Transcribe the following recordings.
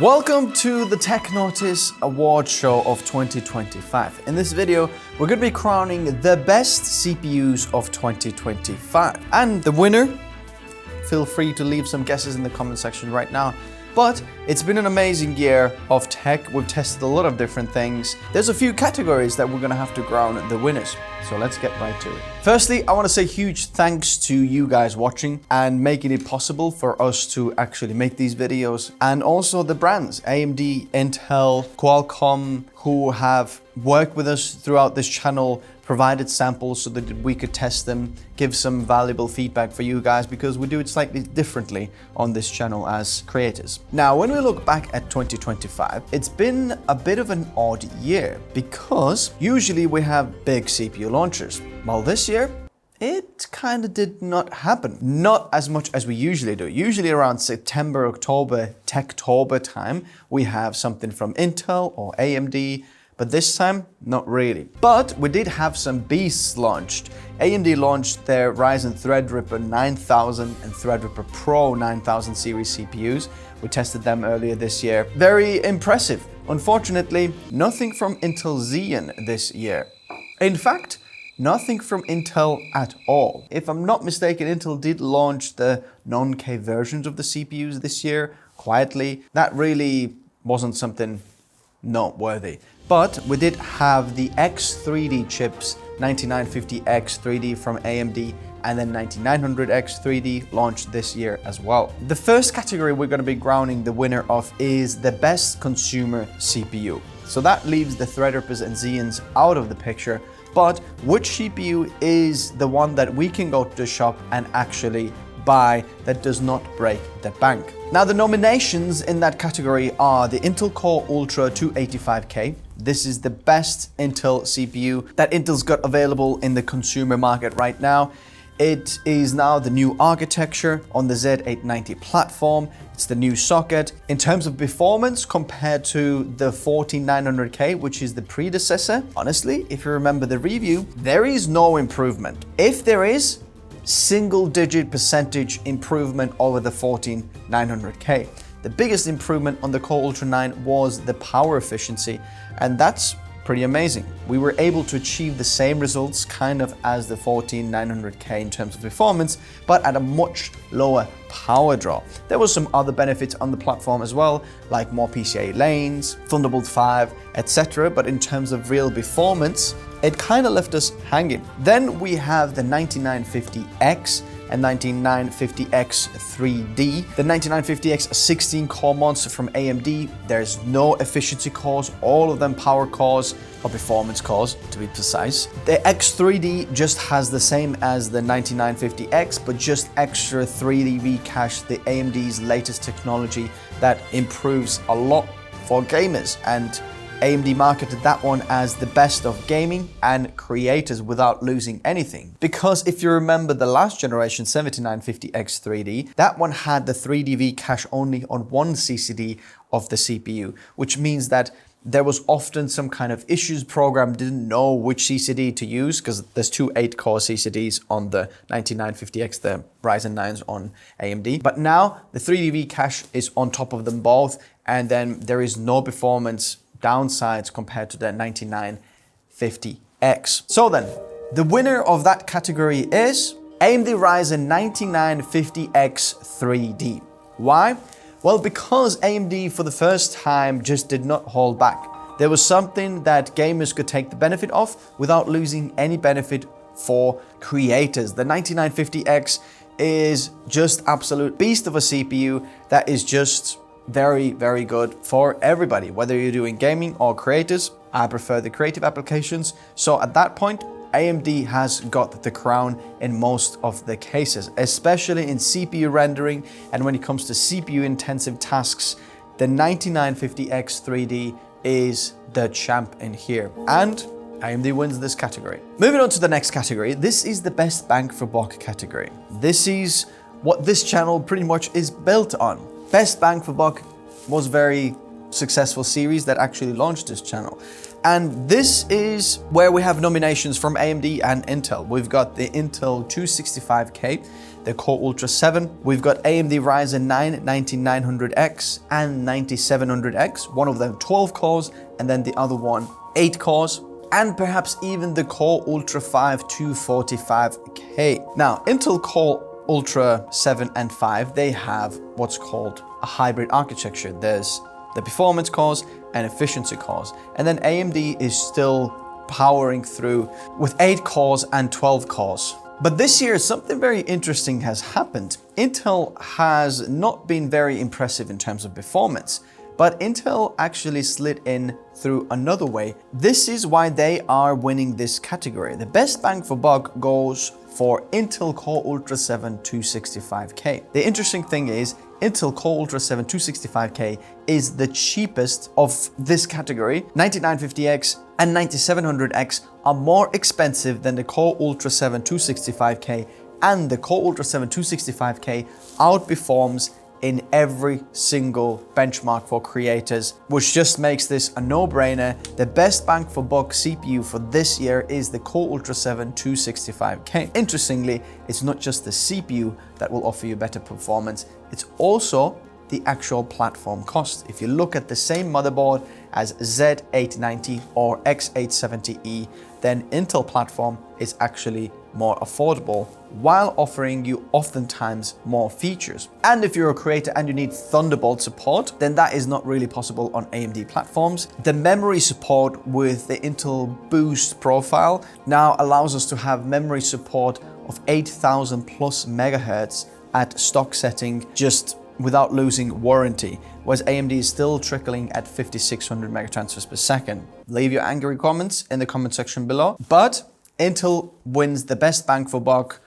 Welcome to the Tech Notice Award Show of 2025. In this video, we're going to be crowning the best CPUs of 2025. And the winner, feel free to leave some guesses in the comment section right now. But it's been an amazing year of tech. We've tested a lot of different things. There's a few categories that we're going to have to crown the winners. So let's get right to it. Firstly, I want to say huge thanks to you guys watching and making it possible for us to actually make these videos. And also the brands, AMD, Intel, Qualcomm, who have worked with us throughout this channel, provided samples so that we could test them, give some valuable feedback for you guys, because we do it slightly differently on this channel as creators. Now, when we look back at 2025, it's been a bit of an odd year because usually we have big CPU launchers. Well, this year, it kind of did not happen. Not as much as we usually do. Usually around September, October, Techtober time, we have something from Intel or AMD, but this time, not really. But we did have some beasts launched. AMD launched their Ryzen Threadripper 9000 and Threadripper Pro 9000 series CPUs. We tested them earlier this year. Very impressive. Unfortunately, nothing from Intel Xeon this year. In fact, nothing from Intel at all. If I'm not mistaken, Intel did launch the non-K versions of the CPUs this year, quietly. That really wasn't something noteworthy. But we did have the X3D chips, 9950X 3D from AMD, and then 9900X 3D launched this year as well. The first category we're going to be crowning the winner of is the best consumer CPU. So that leaves the Threadrippers and Xeons out of the picture. But which CPU is the one that we can go to the shop and actually buy that does not break the bank? Now, the nominations in that category are the Intel Core Ultra 285K. This is the best Intel CPU that Intel's got available in the consumer market right now. It is now the new architecture on the Z890 platform. It's the new socket. In terms of performance compared to the 14900K, which is the predecessor, honestly, if you remember the review, there is no improvement. If there is, single-digit percentage improvement over the 14900K. The biggest improvement on the Core Ultra 9 was the power efficiency, and that's pretty amazing. We were able to achieve the same results kind of as the 14900K in terms of performance, but at a much lower power draw. There was some other benefits on the platform as well, like more PCIe lanes, Thunderbolt 5, etc. But in terms of real performance, it kind of left us hanging. Then we have the 9950X and 9950X 3D. The 9950X 16-core monster from AMD. There's no efficiency cores, all of them power cores, or performance cores to be precise. The X3D just has the same as the 9950X, but just extra 3D V-cache, the AMD's latest technology that improves a lot for gamers. And AMD marketed that one as the best of gaming and creators without losing anything. Because if you remember the last generation 7950X 3D, that one had the 3D V-cache only on one CCD of the CPU, which means that there was often some kind of issues. Program didn't know which CCD to use because there's two 8-core CCDs on the 9950X, the Ryzen 9s on AMD. But now the 3D V-cache is on top of them both, and then there is no performance downsides compared to the 9950X. So then, the winner of that category is AMD Ryzen 9950X 3D. Why? Well, because AMD for the first time just did not hold back. There was something that gamers could take the benefit of without losing any benefit for creators. The 9950X is just absolute beast of a CPU that is just very, very good for everybody, whether you're doing gaming or creators. I prefer the creative applications. So at that point, AMD has got the crown in most of the cases, especially in CPU rendering. And when it comes to CPU intensive tasks, the 9950X 3D is the champ in here. And AMD wins this category. Moving on to the next category. This is the best bang for buck category. This is what this channel pretty much is built on. Best bang for buck was a very successful series that actually launched this channel. And this is where we have nominations from AMD and Intel. We've got the Intel 265K, the Core Ultra 7. We've got AMD Ryzen 9 9900X and 9700X, one of them 12 cores, and then the other one 8 cores. And perhaps even the Core Ultra 5 245K. Now, Intel Core Ultra 7 and 5, they have what's called a hybrid architecture. There's the performance cores and efficiency cores. And then AMD is still powering through with 8 cores and 12 cores. But this year, something very interesting has happened. Intel has not been very impressive in terms of performance, but Intel actually slid in through another way. This is why they are winning this category. The best bang for buck goes for Intel Core Ultra 7 265K. The interesting thing is, Intel Core Ultra 7 265K is the cheapest of this category. 9950X and 9700X are more expensive than the Core Ultra 7 265K, and the Core Ultra 7 265K outperforms in every single benchmark for creators, which just makes this a no-brainer. The best bang for buck CPU for this year is the Core Ultra 7 265K. Interestingly, it's not just the CPU that will offer you better performance, it's also the actual platform cost. If you look at the same motherboard as Z890 or X870E, then Intel platform is actually more affordable while offering you oftentimes more features. And if you're a creator and you need Thunderbolt support, then that is not really possible on AMD platforms. The memory support with the Intel Boost profile now allows us to have memory support of 8000 plus megahertz at stock setting, just without losing warranty, whereas AMD is still trickling at 5600 megatransfers per second. Leave your angry comments in the comment section below. But Intel wins the best bang for buck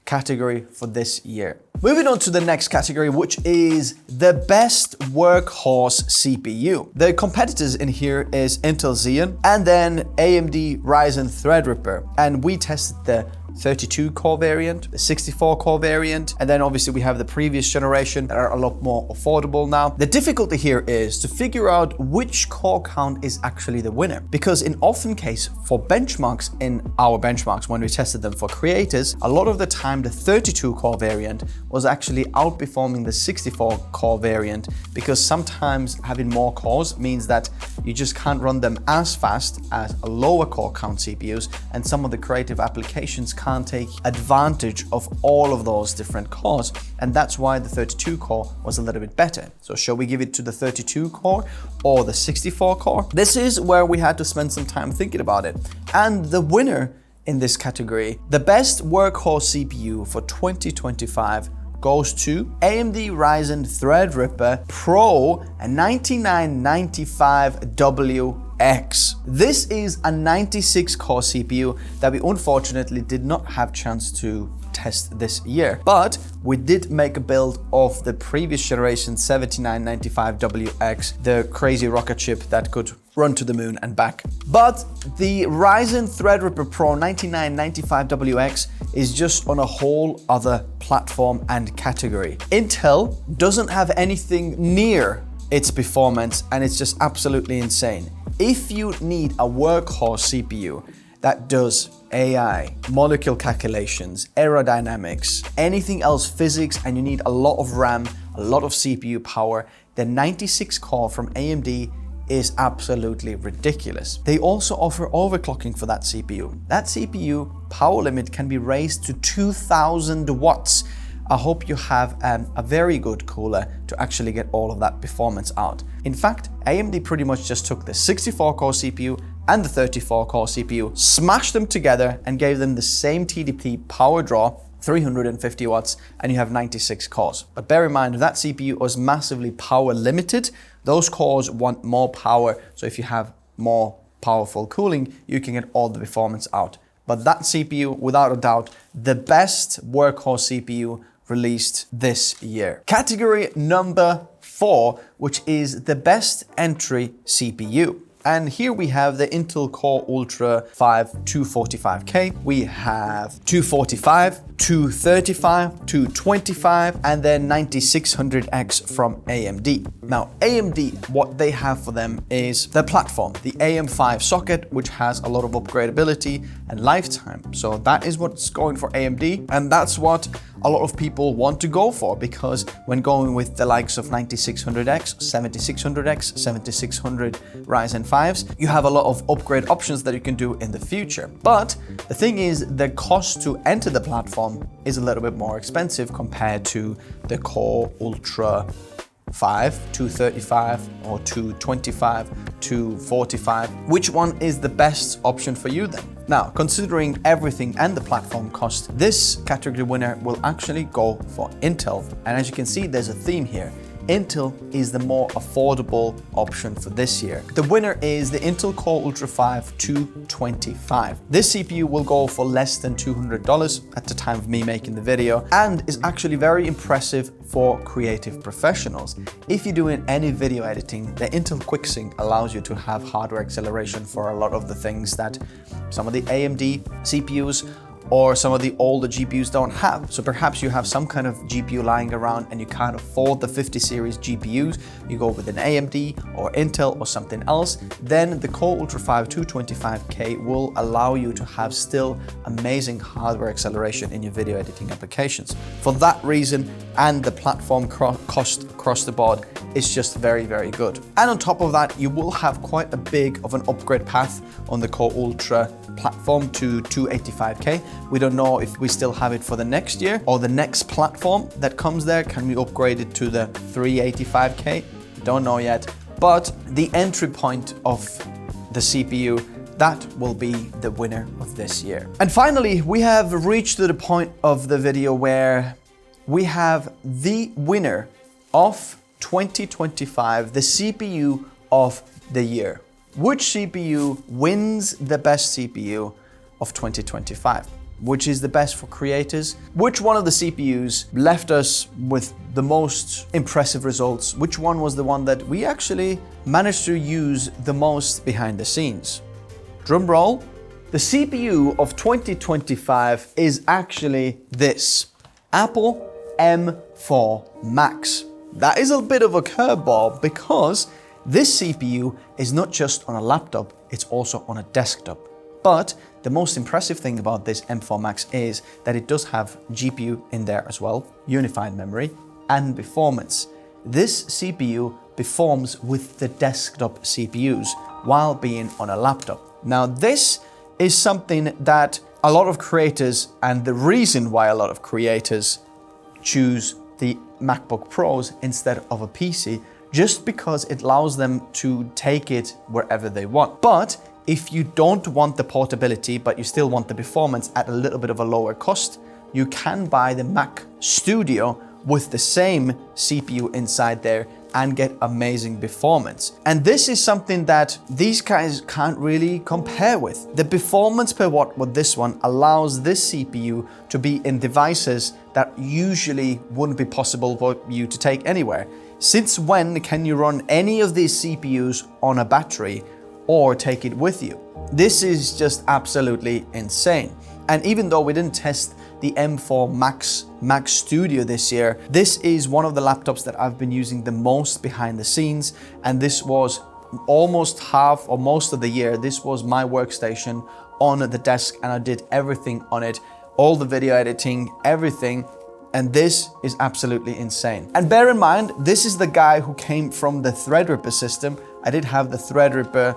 category for this year. Moving on to the next category, which is the best workhorse CPU. The competitors in here is Intel Xeon and then AMD Ryzen Threadripper. And we tested the 32 core variant, the 64 core variant, and then obviously we have the previous generation that are a lot more affordable now. The difficulty here is to figure out which core count is actually the winner, because in often case for benchmarks, in our benchmarks when we tested them for creators, a lot of the time the 32 core variant was actually outperforming the 64 core variant, because sometimes having more cores means that you just can't run them as fast as a lower core count CPUs, and some of the creative applications can't take advantage of all of those different cores, and that's why the 32 core was a little bit better. So shall we give it to the 32 core or the 64 core? This is where we had to spend some time thinking about it. And the winner in this category, the best workhorse CPU for 2025, goes to AMD Ryzen Threadripper Pro 9995WX. This is a 96 core CPU that we unfortunately did not have chance to test this year, but we did make a build of the previous generation 7995WX, the crazy rocket ship that could run to the moon and back. But the Ryzen Threadripper Pro 9995WX is just on a whole other platform and category. Intel doesn't have anything near its performance, and it's just absolutely insane. If you need a workhorse CPU that does AI, molecule calculations, aerodynamics, anything else physics, and you need a lot of RAM, a lot of CPU power, the 96 core from AMD is absolutely ridiculous. They also offer overclocking for that CPU. That CPU power limit can be raised to 2000 watts. I hope you have a very good cooler to actually get all of that performance out. In fact, AMD pretty much just took the 64 core CPU and the 34 core CPU, smashed them together and gave them the same TDP power draw, 350 watts, and you have 96 cores. But bear in mind, that CPU was massively power limited. Those cores want more power, so if you have more powerful cooling, you can get all the performance out. But that CPU, without a doubt, the best workhorse CPU released this year. Category number 4, which is the best entry CPU. And here we have the Intel Core Ultra 5 245K. We have 245, 235, 225, and then 9600X from AMD. Now, AMD, what they have for them is the platform, the AM5 socket, which has a lot of upgradability and lifetime. So that is what's going for AMD, and that's what a lot of people want to go for, because when going with the likes of 9600X, 7600X, 7600 Ryzen 5s, you have a lot of upgrade options that you can do in the future. But the thing is, the cost to enter the platform is a little bit more expensive compared to the Core Ultra 5, 235 or 225, 245. Which one is the best option for you then? Now, considering everything and the platform cost, this category winner will actually go for Intel. And as you can see, there's a theme here. Intel is the more affordable option for this year. The winner is the Intel Core Ultra 5 225. This CPU will go for less than $200 at the time of me making the video, and is actually very impressive for creative professionals. If you're doing any video editing, the Intel QuickSync allows you to have hardware acceleration for a lot of the things that some of the AMD CPUs or some of the older GPUs don't have. So perhaps you have some kind of GPU lying around and you can't afford the 50 series GPUs, you go with an AMD or Intel or something else, then the Core Ultra 5 225K will allow you to have still amazing hardware acceleration in your video editing applications. For that reason, and the platform cost across the board, is just very, very good. And on top of that, you will have quite a big of an upgrade path on the Core Ultra platform to 285K. We don't know if we still have it for the next year or the next platform that comes there. Can we upgrade it to the 385K? Don't know yet. But the entry point of the CPU, that will be the winner of this year. And finally, we have reached to the point of the video where we have the winner of 2025, the CPU of the year. Which CPU wins the best CPU of 2025? Which is the best for creators? Which one of the CPUs left us with the most impressive results? Which one was the one that we actually managed to use the most behind the scenes? Drum roll. The CPU of 2025 is actually this, Apple M4 Max. That is a bit of a curveball because this CPU is not just on a laptop, it's also on a desktop. But the most impressive thing about this M4 Max is that it does have GPU in there as well, unified memory, and performance. This CPU performs with the desktop CPUs while being on a laptop. Now, this is something that a lot of creators, and the reason why a lot of creators choose the MacBook Pros instead of a PC, just because it allows them to take it wherever they want. But if you don't want the portability, but you still want the performance at a little bit of a lower cost, you can buy the Mac Studio with the same CPU inside there and get amazing performance. And this is something that these guys can't really compare with. The performance per watt with this one allows this CPU to be in devices that usually wouldn't be possible for you to take anywhere. Since when can you run any of these CPUs on a battery or take it with you? This is just absolutely insane. And even though we didn't test the M4 Mac Studio this year, this is one of the laptops that I've been using the most behind the scenes. And this was almost half or most of the year. This was my workstation on the desk and I did everything on it, all the video editing, everything. And this is absolutely insane. And bear in mind, this is the guy who came from the Threadripper system. I did have the Threadripper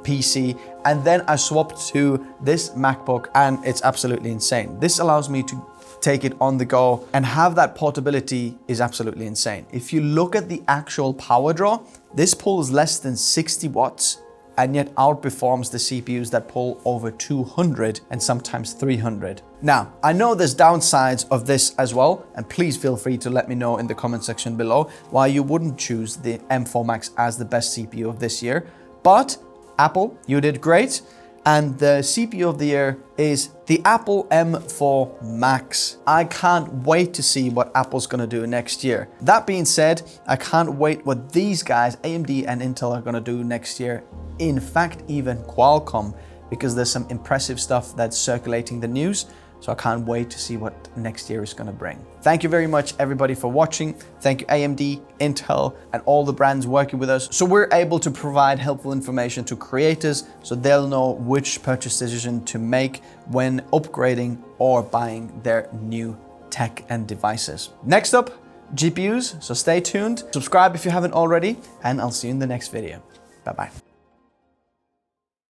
PC, and then I swapped to this MacBook, and it's absolutely insane. This allows me to take it on the go, and have that portability is absolutely insane. If you look at the actual power draw, this pulls less than 60 watts, and yet outperforms the CPUs that pull over 200 and sometimes 300. Now, I know there's downsides of this as well, and please feel free to let me know in the comment section below why you wouldn't choose the M4 Max as the best CPU of this year. But Apple, you did great. And the CPU of the year is the Apple M4 Max. I can't wait to see what Apple's gonna do next year. That being said, I can't wait what these guys, AMD and Intel, are gonna do next year in fact even Qualcomm, because there's some impressive stuff that's circulating the news. So I can't wait to see what next year is going to bring. Thank you very much everybody for watching. Thank you AMD, Intel, and all the brands working with us. So we're able to provide helpful information to creators so they'll know which purchase decision to make when upgrading or buying their new tech and devices. Next up, GPUs, so stay tuned. Subscribe if you haven't already, and I'll see you in the next video. Bye-bye.